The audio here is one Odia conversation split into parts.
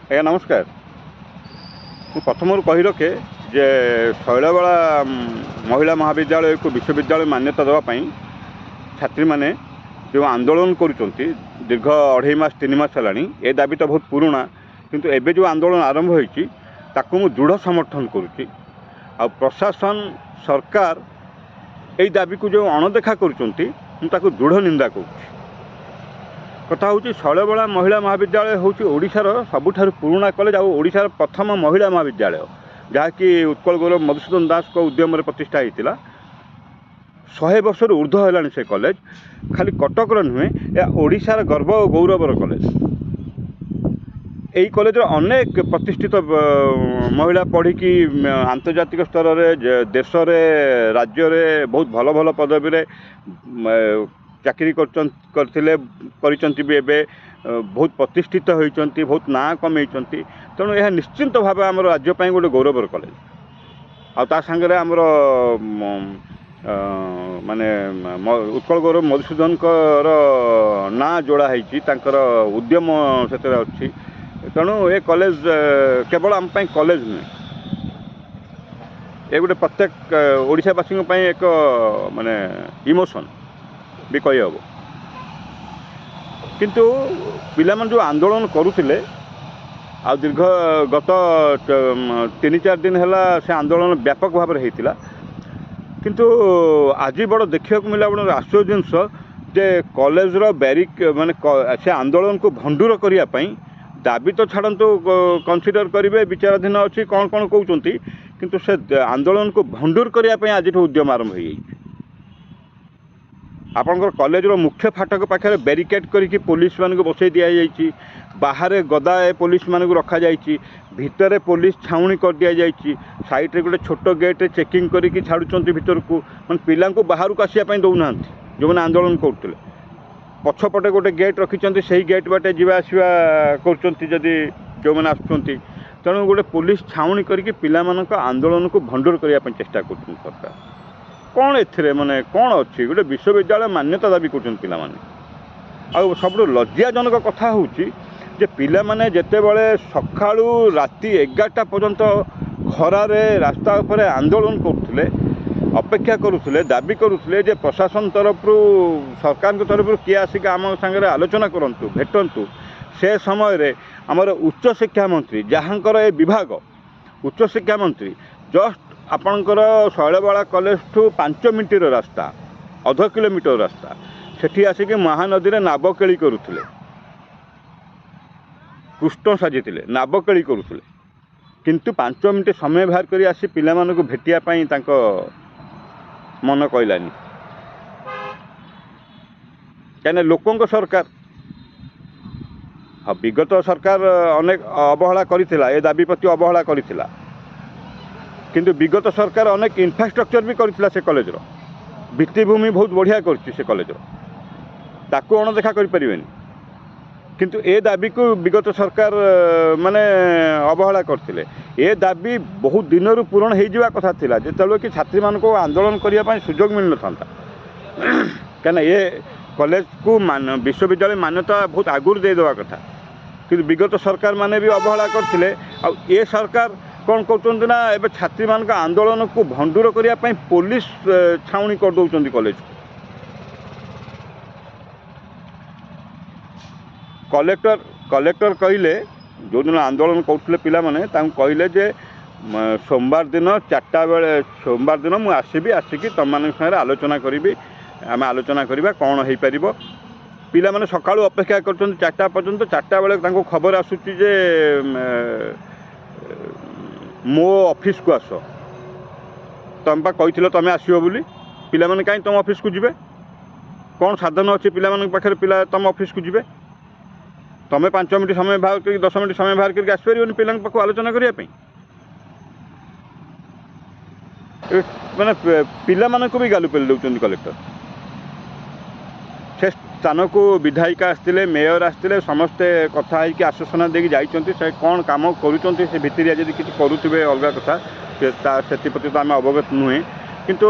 ଆଜ୍ଞା ନମସ୍କାର। ମୁଁ ପ୍ରଥମରୁ କହି ରଖେ ଯେ ଶୈଳବାଳା ମହିଳା ମହାବିଦ୍ୟାଳୟକୁ ବିଶ୍ୱବିଦ୍ୟାଳୟ ମାନ୍ୟତା ଦେବା ପାଇଁ ଛାତ୍ରୀମାନେ ଯେଉଁ ଆନ୍ଦୋଳନ କରୁଛନ୍ତି ଦୀର୍ଘ 2.5 ମାସ 3 ମାସ ହେଲାଣି, ଏ ଦାବି ତ ବହୁତ ପୁରୁଣା, କିନ୍ତୁ ଏବେ ଯେଉଁ ଆନ୍ଦୋଳନ ଆରମ୍ଭ ହୋଇଛି ତାକୁ ମୁଁ ଦୃଢ଼ ସମର୍ଥନ କରୁଛି। ଆଉ ପ୍ରଶାସନ ସରକାର এই ଦାବିକୁ ଯେଉଁ ଅଣଦେଖା କରୁଛନ୍ତି ମୁଁ ତାକୁ ଦୃଢ଼ ନିନ୍ଦା କରୁଛି। କଥା ହେଉଛି ଶୈଳବାଳା ମହିଳା ମହାବିଦ୍ୟାଳୟ ହେଉଛି ଓଡ଼ିଶାର ସବୁଠାରୁ ପୁରୁଣା କଲେଜ ଆଉ ଓଡ଼ିଶାର ପ୍ରଥମ ମହିଳା ମହାବିଦ୍ୟାଳୟ, ଯାହାକି ଉତ୍କଳ ଗୌରବ ମଧୁସୂଦନ ଦାସଙ୍କ ଉଦ୍ୟମରେ ପ୍ରତିଷ୍ଠା ହୋଇଥିଲା। 100 ବର୍ଷରୁ ଉର୍ଦ୍ଧ୍ୱ ହେଲାଣି ସେ କଲେଜ। ଖାଲି କଟକର ନୁହେଁ, ଏହା ଓଡ଼ିଶାର ଗର୍ବ ଓ ଗୌରବର କଲେଜ। এই কলেজের অনেক প্রতিষ্ঠিত মহিলা পড়িকি আন্তর্জাতিক স্তরের দেশরে রাজ্যরে বহুত ভালো ভালো পদবীরে চাকরি করছেন বি এবে বহুত প্রতিষ্ঠিত হয়েছেন, বহুত না কমাইছেন। তেণু এ নিশ্চিন্ত ভাবে আমার রাজ্য পাই গোটে গৌরবর কলেজ। তা সাংরে আমার মানে উৎকল গৌরব মধুসূদনଙ୍କର ନାଁ ଯୋଡ଼ା ହେଇଛି, ତାଙ୍କର ଉଦ୍ୟମ ସେଥିରେ ଅଛି। ତେଣୁ ଏ କଲେଜ କେବଳ ଆମ ପାଇଁ କଲେଜ ନୁହେଁ, ଏ ଗୋଟେ ପ୍ରତ୍ୟେକ ଓଡ଼ିଶାବାସୀଙ୍କ ପାଇଁ ଏକ ମାନେ ଇମୋସନ୍ ବି କହିହେବ। କିନ୍ତୁ ପିଲାମାନେ ଯେଉଁ ଆନ୍ଦୋଳନ କରୁଥିଲେ ଆଉ ଦୀର୍ଘ ଗତ 3-4 ଦିନ ହେଲା ସେ ଆନ୍ଦୋଳନ ବ୍ୟାପକ ଭାବରେ ହେଇଥିଲା। କିନ୍ତୁ ଆଜି ବଡ଼ ଦେଖିବାକୁ ମିଳିଲା ଗୋଟେ ଆଶ୍ଚର୍ଯ୍ୟ ଜିନିଷ ଯେ କଲେଜର ମାନେ ସେ ଆନ୍ଦୋଳନକୁ ଭଣ୍ଡୁର କରିବା ପାଇଁ ଦାବି ତ ଛାଡ଼ନ୍ତୁ, କନସିଡର କରିବେ, ବିଚାରାଧୀନ ଅଛି, କ'ଣ କ'ଣ କହୁଛନ୍ତି, କିନ୍ତୁ ସେ ଆନ୍ଦୋଳନକୁ ଭଣ୍ଡୁର କରିବା ପାଇଁ ଆଜିଠୁ ଉଦ୍ୟମ ଆରମ୍ଭ ହୋଇଯାଇଛି। ଆପଣଙ୍କର କଲେଜର ମୁଖ୍ୟ ଫାଟକ ପାଖରେ ବ୍ୟାରିକେଡ୍ କରିକି ପୋଲିସମାନଙ୍କୁ ବସାଇ ଦିଆଯାଇଛି, ବାହାରେ ଗଦାଏ ପୋଲିସମାନଙ୍କୁ ରଖାଯାଇଛି, ଭିତରେ ପୋଲିସ ଛାଉଣି କରିଦିଆଯାଇଛି, ସାଇଡ଼୍ରେ ଗୋଟେ ଛୋଟ ଗେଟ୍ରେ ଚେକିଂ କରିକି ଛାଡ଼ୁଛନ୍ତି ଭିତରକୁ, ମାନେ ପିଲାଙ୍କୁ ବାହାରକୁ ଆସିବା ପାଇଁ ଦେଉନାହାନ୍ତି ଯେଉଁମାନେ ଆନ୍ଦୋଳନ କରୁଥିଲେ। ପଛପଟେ ଗୋଟେ ଗେଟ୍ ରଖିଛନ୍ତି, ସେହି ଗେଟ୍ ବାଟେ ଯିବା ଆସିବା କରୁଛନ୍ତି ଯଦି ଯେଉଁମାନେ ଆସୁଛନ୍ତି। ତେଣୁ ଗୋଟେ ପୋଲିସ ଛାଉଣି କରିକି ପିଲାମାନଙ୍କ ଆନ୍ଦୋଳନକୁ ଭଣ୍ଡୁର କରିବା ପାଇଁ ଚେଷ୍ଟା କରୁଛନ୍ତି ସରକାର। କ'ଣ ଏଥିରେ ମାନେ କ'ଣ ଅଛି? ଗୋଟେ ବିଶ୍ୱବିଦ୍ୟାଳୟ ମାନ୍ୟତା ଦାବି କରୁଛନ୍ତି ପିଲାମାନେ। ଆଉ ସବୁଠୁ ଲଜ୍ଜାଜନକ କଥା ହେଉଛି ଯେ ପିଲାମାନେ ଯେତେବେଳେ ସକାଳୁ ରାତି 11ଟା ପର୍ଯ୍ୟନ୍ତ ଖରାରେ ରାସ୍ତା ଉପରେ ଆନ୍ଦୋଳନ କରୁଥିଲେ, ଅପେକ୍ଷା କରୁଥିଲେ, ଦାବି କରୁଥିଲେ ଯେ ପ୍ରଶାସନ ତରଫରୁ, ସରକାରଙ୍କ ତରଫରୁ କିଏ ଆସିକି ଆମ ସାଙ୍ଗରେ ଆଲୋଚନା କରନ୍ତୁ, ଭେଟନ୍ତୁ। ସେ ସମୟରେ ଆମର ଉଚ୍ଚଶିକ୍ଷା ମନ୍ତ୍ରୀ, ଯାହାଙ୍କର ଏ ବିଭାଗ ଉଚ୍ଚଶିକ୍ଷା ମନ୍ତ୍ରୀ, ଜଷ୍ଟ ଆପଣଙ୍କର ଶୈଳବାଳା କଲେଜଠୁ 5 ମିନିଟର ରାସ୍ତା, 0.5 କିଲୋମିଟର ରାସ୍ତା, ସେଠି ଆସିକି ମହାନଦୀରେ ନାବକେଳି କରୁଥିଲେ, କୃଷ୍ଣ ସାଜିଥିଲେ, ନାବକେଳି କରୁଥିଲେ। କିନ୍ତୁ 5 ମିନିଟ୍ ସମୟ ବାହାର କରି ଆସି ପିଲାମାନଙ୍କୁ ଭେଟିବା ପାଇଁ ତାଙ୍କ ମନ କହିଲାନି। କାହିଁକିନା ଲୋକଙ୍କ ସରକାର, ହଁ ବିଗତ ସରକାର ଅନେକ ଅବହେଳା କରିଥିଲା, ଏ ଦାବି ପ୍ରତି ଅବହେଳା କରିଥିଲା। କିନ୍ତୁ ବିଗତ ସରକାର ଅନେକ ଇନଫ୍ରାଷ୍ଟ୍ରକ୍ଚର ବି କରିଥିଲା ସେ କଲେଜର, ଭିତ୍ତିଭୂମି ବହୁତ ବଢ଼ିଆ କରିଛି ସେ କଲେଜର, ତାକୁ ଅଣଦେଖା କରିପାରିବେନି। କିନ୍ତୁ ଏ ଦାବିକୁ ବିଗତ ସରକାର ମାନେ ଅବହେଳା କରିଥିଲେ। ଏ ଦାବି ବହୁତ ଦିନରୁ ପୂରଣ ହୋଇଯିବା କଥା ଥିଲା, ଯେତେବେଳେ କି ଛାତ୍ରୀମାନଙ୍କୁ ଆନ୍ଦୋଳନ କରିବା ପାଇଁ ସୁଯୋଗ ମିଳିନଥାନ୍ତା। କାହିଁକିନା ଏ କଲେଜକୁ ବିଶ୍ୱବିଦ୍ୟାଳୟ ମାନ୍ୟତା ବହୁତ ଆଗରୁ ଦେଇଦେବା କଥା, କିନ୍ତୁ ବିଗତ ସରକାରମାନେ ବି ଅବହେଳା କରିଥିଲେ। ଆଉ ଏ ସରକାର କ'ଣ କରୁଛନ୍ତି ନା, ଏବେ ଛାତ୍ରୀମାନଙ୍କ ଆନ୍ଦୋଳନକୁ ଭଣ୍ଡୁର କରିବା ପାଇଁ ପୋଲିସ ଛାଉଣି କରିଦେଉଛନ୍ତି କଲେଜକୁ। କଲେକ୍ଟର କହିଲେ, ଯେଉଁଦିନ ଆନ୍ଦୋଳନ କରୁଥିଲେ ପିଲାମାନେ, ତାଙ୍କୁ କହିଲେ ଯେ ସୋମବାର ଦିନ 4ଟା ବେଳେ, ସୋମବାର ଦିନ ମୁଁ ଆସିବି, ଆସିକି ତୁମମାନଙ୍କ ସାଙ୍ଗରେ ଆଲୋଚନା କରିବି, ଆମେ ଆଲୋଚନା କରିବା କ'ଣ ହୋଇପାରିବ। ପିଲାମାନେ ସକାଳୁ ଅପେକ୍ଷା କରୁଛନ୍ତି 4ଟା ପର୍ଯ୍ୟନ୍ତ। 4ଟା ବେଳେ ତାଙ୍କୁ ଖବର ଆସୁଛି ଯେ ମୋ ଅଫିସକୁ ଆସ, ତୁମେ ବା କହିଥିଲ ତୁମେ ଆସିବ ବୋଲି। ପିଲାମାନେ କାହିଁ ତୁମ ଅଫିସକୁ ଯିବେ? କ'ଣ ସାଧନ ଅଛି ପିଲାମାନଙ୍କ ପାଖରେ ପିଲା ତୁମ ଅଫିସକୁ ଯିବେ? ତୁମେ 5 ମିନିଟ୍ ସମୟ ବାହାର କରିକି, 10 ମିନିଟ୍ ସମୟ ବାହାର କରିକି ଆସିପାରିବନି ପିଲାଙ୍କ ପାଖକୁ ଆଲୋଚନା କରିବା ପାଇଁ? ମାନେ ପିଲାମାନଙ୍କୁ ବି ଗାଲୁ ପେଲି ଦେଉଛନ୍ତି କଲେକ୍ଟର। ସେ ସ୍ଥାନକୁ ବିଧାୟିକା ଆସିଥିଲେ, ମେୟର ଆସିଥିଲେ, ସମସ୍ତେ କଥା ହେଇକି ଆଶ୍ୱାସନା ଦେଇକି ଯାଇଛନ୍ତି। ସେ କ'ଣ କାମ କରୁଛନ୍ତି, ସେ ଭିତରିଆ ଯଦି କିଛି କରୁଥିବେ ଅଲଗା କଥା, ସେଥିପ୍ରତି ତ ଆମେ ଅବଗତ ନୁହେଁ। କିନ୍ତୁ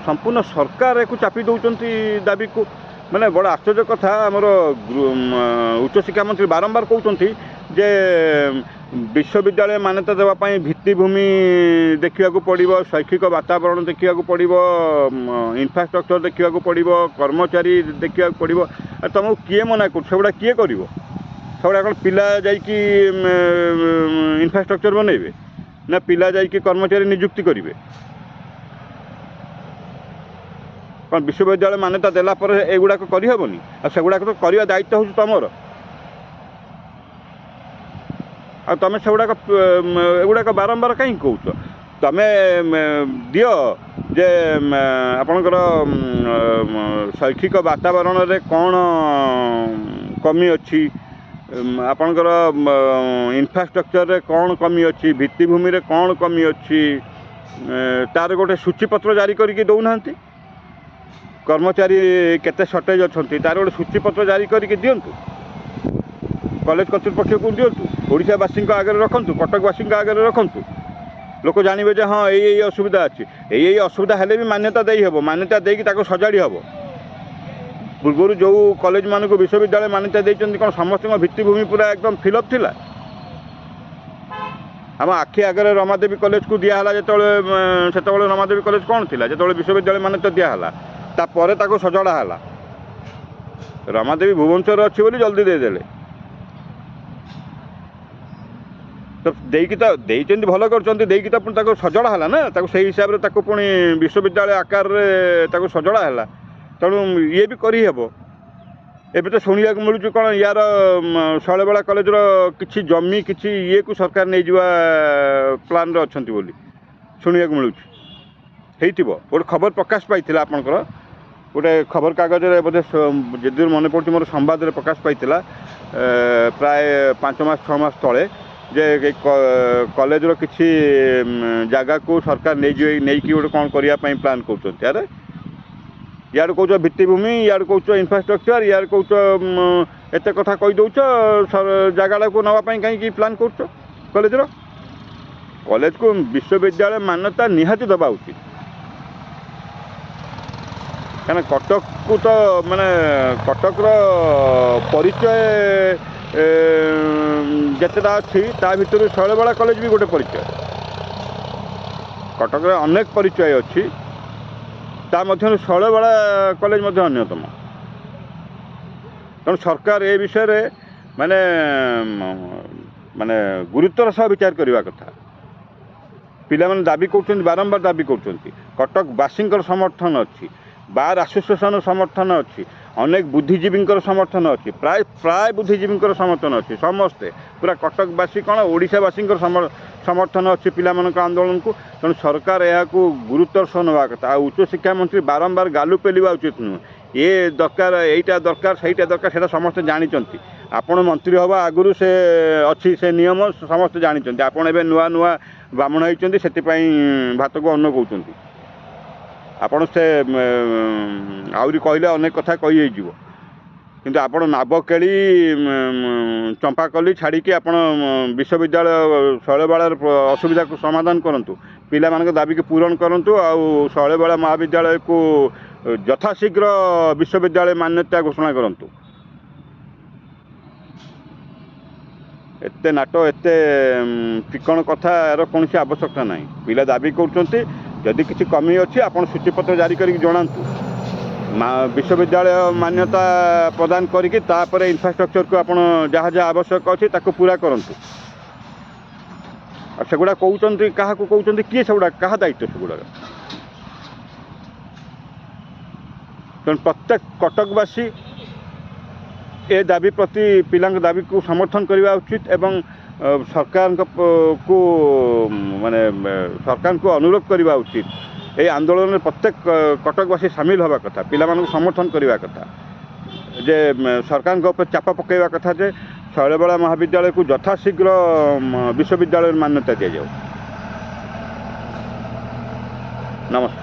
ସମ୍ପୂର୍ଣ୍ଣ ସରକାର ଏକୁ ଚାପି ଦେଉଛନ୍ତି ଦାବିକୁ। ମାନେ ବଡ଼ ଆଶ୍ଚର୍ଯ୍ୟ କଥା, ଆମର ଉଚ୍ଚଶିକ୍ଷା ମନ୍ତ୍ରୀ ବାରମ୍ବାର କହୁଛନ୍ତି ଯେ ବିଶ୍ୱବିଦ୍ୟାଳୟ ମାନ୍ୟତା ଦେବା ପାଇଁ ଭିତ୍ତିଭୂମି ଦେଖିବାକୁ ପଡ଼ିବ, ଶୈକ୍ଷିକ ବାତାବରଣ ଦେଖିବାକୁ ପଡ଼ିବ, ଇନଫ୍ରାଷ୍ଟ୍ରକ୍ଚର ଦେଖିବାକୁ ପଡ଼ିବ, କର୍ମଚାରୀ ଦେଖିବାକୁ ପଡ଼ିବ। ତୁମକୁ କିଏ ମନା କରୁଛି? ସେଗୁଡ଼ା କିଏ କରିବ? ସେଗୁଡ଼ା କ'ଣ ପିଲା ଯାଇକି ଇନଫ୍ରାଷ୍ଟ୍ରକ୍ଚର ବନେଇବେ ନା ପିଲା ଯାଇକି କର୍ମଚାରୀ ନିଯୁକ୍ତି କରିବେ? କ'ଣ ବିଶ୍ୱବିଦ୍ୟାଳୟ ମାନ୍ୟତା ଦେଲା ପରେ ଏଗୁଡ଼ାକ କରିହେବନି? ଆଉ ସେଗୁଡ଼ାକ ତ କରିବା ଦାୟିତ୍ୱ ହେଉଛି ତୁମର। ଆଉ ତୁମେ ଏଗୁଡ଼ାକ ବାରମ୍ବାର କାହିଁକି କହୁଛ? ତୁମେ ଦିଅ ଯେ ଆପଣଙ୍କର ଶୈକ୍ଷିକ ବାତାବରଣରେ କ'ଣ କମି ଅଛି, ଆପଣଙ୍କର ଇନଫ୍ରାଷ୍ଟ୍ରକ୍ଚରରେ କ'ଣ କମି ଅଛି, ଭିତ୍ତିଭୂମିରେ କ'ଣ କମି ଅଛି, ତାର ଗୋଟେ ସୂଚୀପତ୍ର ଜାରି କରିକି ଦେଉନାହାନ୍ତି। କର୍ମଚାରୀ କେତେ ସର୍ଟେଜ୍ ଅଛନ୍ତି ତାର ଗୋଟେ ସୂଚୀପତ୍ର ଜାରି କରିକି ଦିଅନ୍ତୁ, କଲେଜ କର୍ତ୍ତୃପକ୍ଷକୁ ଦିଅନ୍ତୁ, ଓଡ଼ିଶାବାସୀଙ୍କ ଆଗରେ ରଖନ୍ତୁ, କଟକବାସୀଙ୍କ ଆଗରେ ରଖନ୍ତୁ। ଲୋକ ଜାଣିବେ ଯେ ହଁ ଏଇ ଅସୁବିଧା ଅଛି। ଏଇ ଅସୁବିଧା ହେଲେ ବି ମାନ୍ୟତା ଦେଇହେବ, ମାନ୍ୟତା ଦେଇକି ତାକୁ ସଜାଡ଼ି ହେବ। ପୂର୍ବରୁ ଯେଉଁ କଲେଜମାନଙ୍କୁ ବିଶ୍ୱବିଦ୍ୟାଳୟ ମାନ୍ୟତା ଦେଇଛନ୍ତି କ'ଣ ସମସ୍ତଙ୍କ ଭିତ୍ତିଭୂମି ପୁରା ଏକଦମ ଫିଲ୍ଅପ୍ ଥିଲା? ଆମ ଆଖି ଆଗରେ ରମାଦେବୀ କଲେଜକୁ ଦିଆହେଲା ସେତେବେଳେ ରମାଦେବୀ କଲେଜ କ'ଣ ଥିଲା? ଯେତେବେଳେ ବିଶ୍ୱବିଦ୍ୟାଳୟ ମାନ୍ୟତା ଦିଆହେଲା ତାପରେ ତାକୁ ସଜଡ଼ା ହେଲା। ରମାଦେବୀ ଭୁବନେଶ୍ୱରରେ ଅଛି ବୋଲି ଜଲ୍ଦି ଦେଇଦେଲେ। ତ ଦେଇଛନ୍ତି, ଭଲ କରିଛନ୍ତି, ଦେଇକି ତ ପୁଣି ତାକୁ ସଜଡ଼ା ହେଲା ନା, ତାକୁ ସେଇ ହିସାବରେ ତାକୁ ପୁଣି ବିଶ୍ୱବିଦ୍ୟାଳୟ ଆକାରରେ ତାକୁ ସଜଡ଼ା ହେଲା। ତେଣୁ ଇଏ ବି କରିହେବ। ଏବେ ତ ଶୁଣିବାକୁ ମିଳୁଛି କ'ଣ ୟାର ଶୈଳବାଳା କଲେଜର କିଛି ଜମି କିଛି ଇଏକୁ ସରକାର ନେଇଯିବା ପ୍ଲାନ୍ରେ ଅଛନ୍ତି ବୋଲି ଶୁଣିବାକୁ ମିଳୁଛି। ହେଇଥିବ, ଗୋଟେ ଖବର ପ୍ରକାଶ ପାଇଥିଲା ଆପଣଙ୍କର, ଗୋଟେ ଖବରକାଗଜରେ ବୋଧେ ଯଦି ମନେ ପଡ଼ୁଛି ମୋର ସମ୍ବାଦରେ ପ୍ରକାଶ ପାଇଥିଲା ପ୍ରାୟ 5 ମାସ 6 ମାସ ତଳେ, ଯେ କଲେଜର କିଛି ଜାଗାକୁ ସରକାର ନେଇକି ଗୋଟେ କ'ଣ କରିବା ପାଇଁ ପ୍ଲାନ୍ କରୁଛନ୍ତି। ଆରେ ଇଆଡ଼େ କହୁଛ ଭିତ୍ତିଭୂମି, ଇଆଡ଼େ କହୁଛ ଇନଫ୍ରାଷ୍ଟ୍ରକ୍ଚର, ଇଆଡ଼େ କହୁଛ ଏତେ କଥା କହିଦେଉଛ, ଜାଗାଟାକୁ ନେବା ପାଇଁ କାହିଁକି ପ୍ଲାନ୍ କରୁଛ? କଲେଜକୁ ବିଶ୍ୱବିଦ୍ୟାଳୟ ମାନ୍ୟତା ନିହାତି ଦେବା ଉଚିତ। କାରଣ କଟକକୁ ତ କଟକର ପରିଚୟ ଯେତେଟା ଅଛି ତା ଭିତରୁ ଶୈଳବାଳା କଲେଜ ବି ଗୋଟେ ପରିଚୟ। କଟକରେ ଅନେକ ପରିଚୟ ଅଛି, ତା ମଧ୍ୟରୁ ଶୈଳବାଳା କଲେଜ ମଧ୍ୟ ଅନ୍ୟତମ। ତେଣୁ ସରକାର ଏ ବିଷୟରେ ଗୁରୁତ୍ୱର ସହ ବିଚାର କରିବା କଥା। ପିଲାମାନେ ଦାବି କରୁଛନ୍ତି, ବାରମ୍ବାର ଦାବି କରୁଛନ୍ତି। କଟକବାସୀଙ୍କର ସମର୍ଥନ ଅଛି, ବାର୍ ଆସୋସିଏସନର ସମର୍ଥନ ଅଛି, ଅନେକ ବୁଦ୍ଧିଜୀବୀଙ୍କର ସମର୍ଥନ ଅଛି, ପ୍ରାୟ ବୁଦ୍ଧିଜୀବୀଙ୍କର ସମର୍ଥନ ଅଛି। ସମସ୍ତେ ପୁରା କଟକବାସୀ କ'ଣ ଓଡ଼ିଶାବାସୀଙ୍କର ସମର୍ଥନ ଅଛି ପିଲାମାନଙ୍କ ଆନ୍ଦୋଳନକୁ। ତେଣୁ ସରକାର ଏହାକୁ ଗୁରୁତ୍ୱର ସହ ନେବା କଥା। ଆଉ ଉଚ୍ଚଶିକ୍ଷା ମନ୍ତ୍ରୀ ବାରମ୍ବାର ଗାଲୁ ପେଲିବା ଉଚିତ ନୁହେଁ। ଏ ଦରକାର, ଏଇଟା ଦରକାର, ସେଇଟା ଦରକାର, ସେଇଟା ସମସ୍ତେ ଜାଣିଛନ୍ତି। ଆପଣ ମନ୍ତ୍ରୀ ହେବା ଆଗରୁ ସେ ଅଛି, ସେ ନିୟମ ସମସ୍ତେ ଜାଣିଛନ୍ତି। ଆପଣ ଏବେ ନୂଆ ନୂଆ ବ୍ରାହ୍ମଣ ହେଇଛନ୍ତି, ସେଥିପାଇଁ ଭାତକୁ ଅନ୍ନ କହୁଛନ୍ତି। ଆପଣ ସେ ଆହୁରି କହିଲେ ଅନେକ କଥା କହି ହେଇଯିବ, କିନ୍ତୁ ଆପଣ ନାବକେଳି ଚମ୍ପାକଲି ଛାଡ଼ିକି ଆପଣ ବିଶ୍ୱବିଦ୍ୟାଳୟ ଶୈଳବାଳାର ଅସୁବିଧାକୁ ସମାଧାନ କରନ୍ତୁ, ପିଲାମାନଙ୍କ ଦାବିକୁ ପୂରଣ କରନ୍ତୁ, ଆଉ ଶୈଳବାଳା ମହାବିଦ୍ୟାଳୟକୁ ଯଥାଶୀଘ୍ର ବିଶ୍ୱବିଦ୍ୟାଳୟ ମାନ୍ୟତା ଘୋଷଣା କରନ୍ତୁ। ଏତେ ନାଟ, ଏତେ ଚିକଣ କଥାର କୌଣସି ଆବଶ୍ୟକତା ନାହିଁ। ପିଲା ଦାବି କରୁଛନ୍ତି, ଯଦି କିଛି କମି ଅଛି ଆପଣ ସୂଚୀପତ୍ର ଜାରି କରିକି ଜଣାନ୍ତୁ। ବିଶ୍ୱବିଦ୍ୟାଳୟ ମାନ୍ୟତା ପ୍ରଦାନ କରିକି ତାପରେ ଇନଫ୍ରାଷ୍ଟ୍ରକ୍ଚରକୁ ଆପଣ ଯାହା ଯାହା ଆବଶ୍ୟକ ଅଛି ତାକୁ ପୁରା କରନ୍ତୁ। ଆଉ ସେଗୁଡ଼ା କହୁଛନ୍ତି, କାହାକୁ କହୁଛନ୍ତି, କିଏ ସେଗୁଡ଼ା, କାହା ଦାୟିତ୍ୱ ସେଗୁଡ଼ାକ? ତେଣୁ ପ୍ରତ୍ୟେକ କଟକବାସୀ ଏ ଦାବି ପ୍ରତି, ପିଲାଙ୍କ ଦାବିକୁ ସମର୍ଥନ କରିବା ଉଚିତ ଏବଂ ସରକାରଙ୍କୁ ଅନୁରୋଧ କରିବା ଉଚିତ। এই আন্দোলনের প্রত্যেক কটকবাসী সামিল হওয়া কথা, পিলাମାନଙ୍କୁ সমর্থন করা কথা, যে সরকারଙ୍କ উপরে চাপ পকাইবা কথা যে শৈলবাଳା মহাবিদ্যালয়କୁ যথাশীঘ্র বিশ্ববিদ্যালয়ের মান্যতা দিয়া যাও। নমস্কার।